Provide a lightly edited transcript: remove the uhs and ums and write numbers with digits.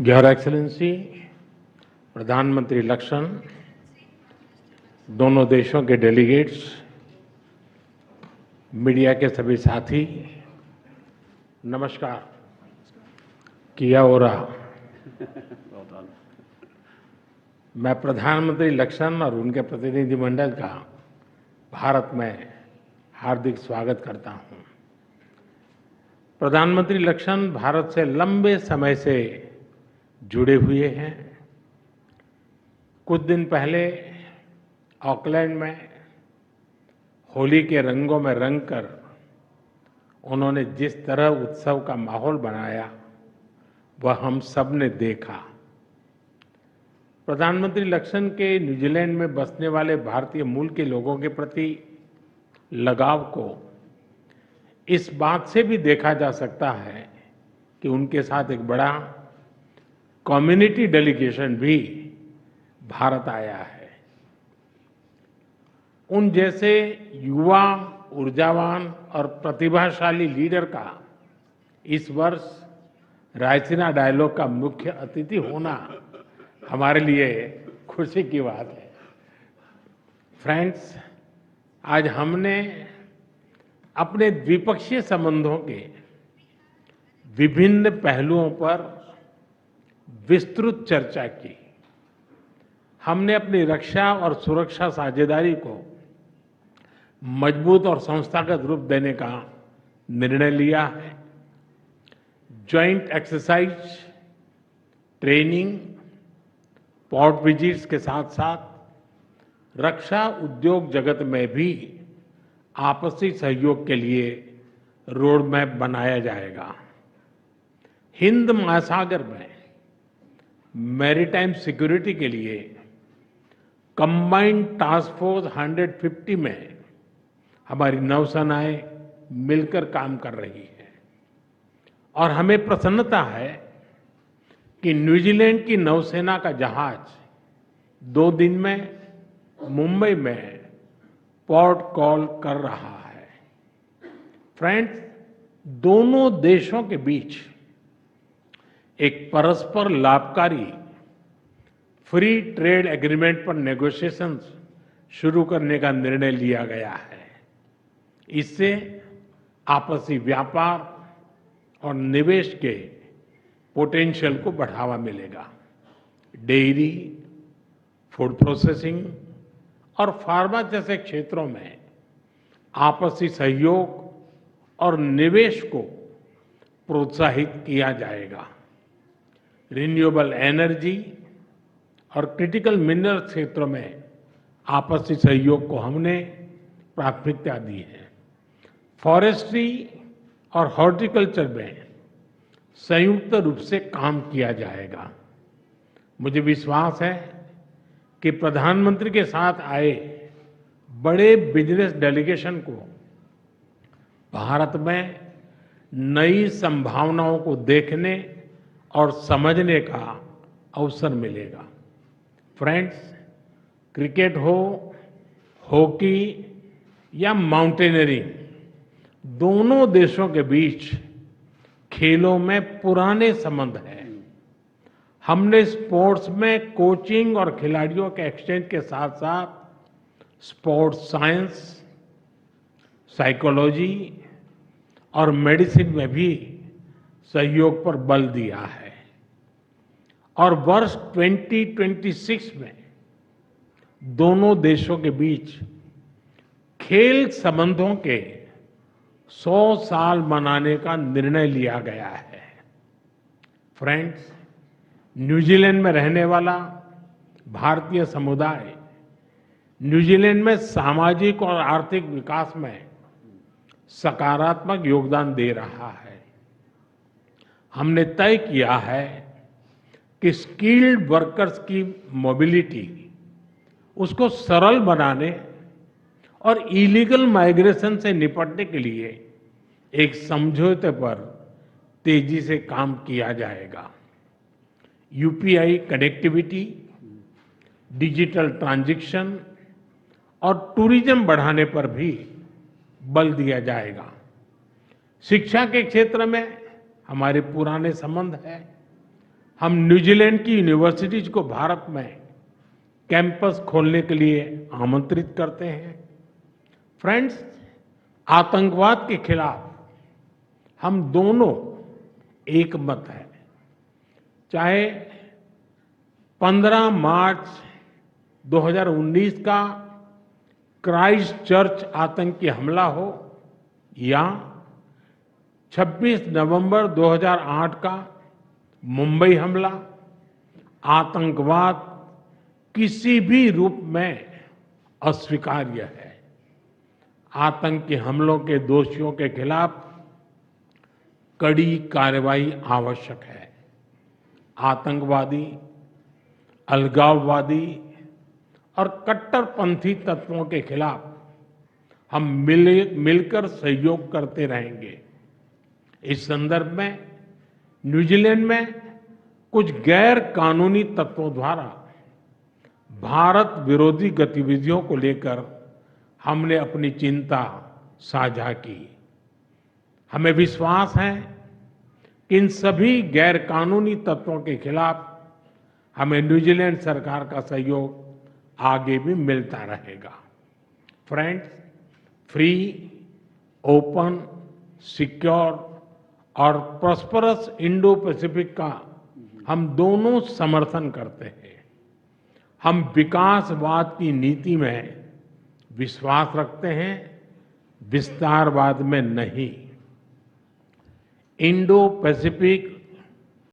Your excellency, प्रधानमंत्री लक्षण, दोनों देशों के डेलीगेट्स, मीडिया के सभी साथी, नमस्कार। किया हो रहा। मैं प्रधानमंत्री लक्षण और उनके प्रतिनिधिमंडल का भारत में हार्दिक स्वागत करता हूं। प्रधानमंत्री लक्षण भारत से लंबे समय से जुड़े हुए हैं। कुछ दिन पहले ऑकलैंड में होली के रंगों में रंगकर उन्होंने जिस तरह उत्सव का माहौल बनाया वह हम सब ने देखा। प्रधानमंत्री लक्षण के न्यूजीलैंड में बसने वाले भारतीय मूल के लोगों के प्रति लगाव को इस बात से भी देखा जा सकता है कि उनके साथ एक बड़ा कम्युनिटी डेलीगेशन भी भारत आया है। उन जैसे युवा, ऊर्जावान और प्रतिभाशाली लीडर का इस वर्ष रायसीना डायलॉग का मुख्य अतिथि होना हमारे लिए खुशी की बात है। फ्रेंड्स, आज हमने अपने द्विपक्षीय संबंधों के विभिन्न पहलुओं पर विस्तृत चर्चा की। हमने अपनी रक्षा और सुरक्षा साझेदारी को मजबूत और संस्थागत रूप देने का निर्णय लिया है। Joint exercise, training, port visits के साथ साथ रक्षा उद्योग जगत में भी आपसी सहयोग के लिए रोड मैप बनाया जाएगा। हिंद महासागर में मैरीटाइम सिक्योरिटी के लिए कंबाइंड टास्क फोर्स 150 में हमारी नौसेनाएं मिलकर काम कर रही है और हमें प्रसन्नता है कि न्यूजीलैंड की नौसेना का जहाज 2 दिन में मुंबई में पोर्ट कॉल कर रहा है। फ्रेंड्स, दोनों देशों के बीच एक परस्पर लाभकारी फ्री ट्रेड एग्रीमेंट पर नेगोशिएशंस शुरू करने का निर्णय लिया गया है। इससे आपसी व्यापार और निवेश के पोटेंशियल को बढ़ावा मिलेगा। डेयरी, फूड प्रोसेसिंग और फार्मा जैसे क्षेत्रों में आपसी सहयोग और निवेश को प्रोत्साहित किया जाएगा। रिन्यूएबल एनर्जी और क्रिटिकल मिनरल क्षेत्रों में आपसी सहयोग को हमने प्राथमिकता दी है। फॉरेस्ट्री और हॉर्टिकल्चर में संयुक्त रूप से काम किया जाएगा। मुझे विश्वास है कि प्रधानमंत्री के साथ आए बड़े बिजनेस डेलीगेशन को भारत में नई संभावनाओं को देखने और समझने का अवसर मिलेगा। फ्रेंड्स, क्रिकेट हो, हॉकी या माउंटेनियरिंग, दोनों देशों के बीच खेलों में पुराने संबंध हैं। हमने स्पोर्ट्स में कोचिंग और खिलाड़ियों के एक्सचेंज के साथ साथ स्पोर्ट्स साइंस, साइकोलॉजी और मेडिसिन में भी सहयोग पर बल दिया है और वर्ष 2026 में दोनों देशों के बीच खेल संबंधों के 100 साल मनाने का निर्णय लिया गया है। फ्रेंड्स, न्यूजीलैंड में रहने वाला भारतीय समुदाय न्यूजीलैंड में सामाजिक और आर्थिक विकास में सकारात्मक योगदान दे रहा है। हमने तय किया है कि स्किल्ड वर्कर्स की मोबिलिटी उसको सरल बनाने और इलीगल माइग्रेशन से निपटने के लिए एक समझौते पर तेजी से काम किया जाएगा। यूपीआई कनेक्टिविटी, डिजिटल ट्रांजैक्शन और टूरिज्म बढ़ाने पर भी बल दिया जाएगा। शिक्षा के क्षेत्र में हमारे पुराने संबंध हैं। हम न्यूजीलैंड की यूनिवर्सिटीज को भारत में कैंपस खोलने के लिए आमंत्रित करते हैं। फ्रेंड्स, आतंकवाद के खिलाफ हम दोनों एक मत हैं। चाहे 15 मार्च 2019 का क्राइस्ट चर्च आतंकी हमला हो या 26 नवंबर 2008 का मुंबई हमला, आतंकवाद किसी भी रूप में अस्वीकार्य है। आतंकी हमलों के दोषियों के खिलाफ कड़ी कार्रवाई आवश्यक है। आतंकवादी, अलगाववादी और कट्टरपंथी तत्वों के खिलाफ हम मिलकर सहयोग करते रहेंगे। इस संदर्भ में न्यूजीलैंड में कुछ गैर कानूनी तत्वों द्वारा भारत विरोधी गतिविधियों को लेकर हमने अपनी चिंता साझा की। हमें विश्वास है कि इन सभी गैर कानूनी तत्वों के खिलाफ हमें न्यूजीलैंड सरकार का सहयोग आगे भी मिलता रहेगा। फ्रेंड्स, फ्री, ओपन, सिक्योर और प्रॉस्परस इंडो पैसिफिक का हम दोनों समर्थन करते हैं। हम विकासवाद की नीति में विश्वास रखते हैं, विस्तारवाद में नहीं। Indo Pacific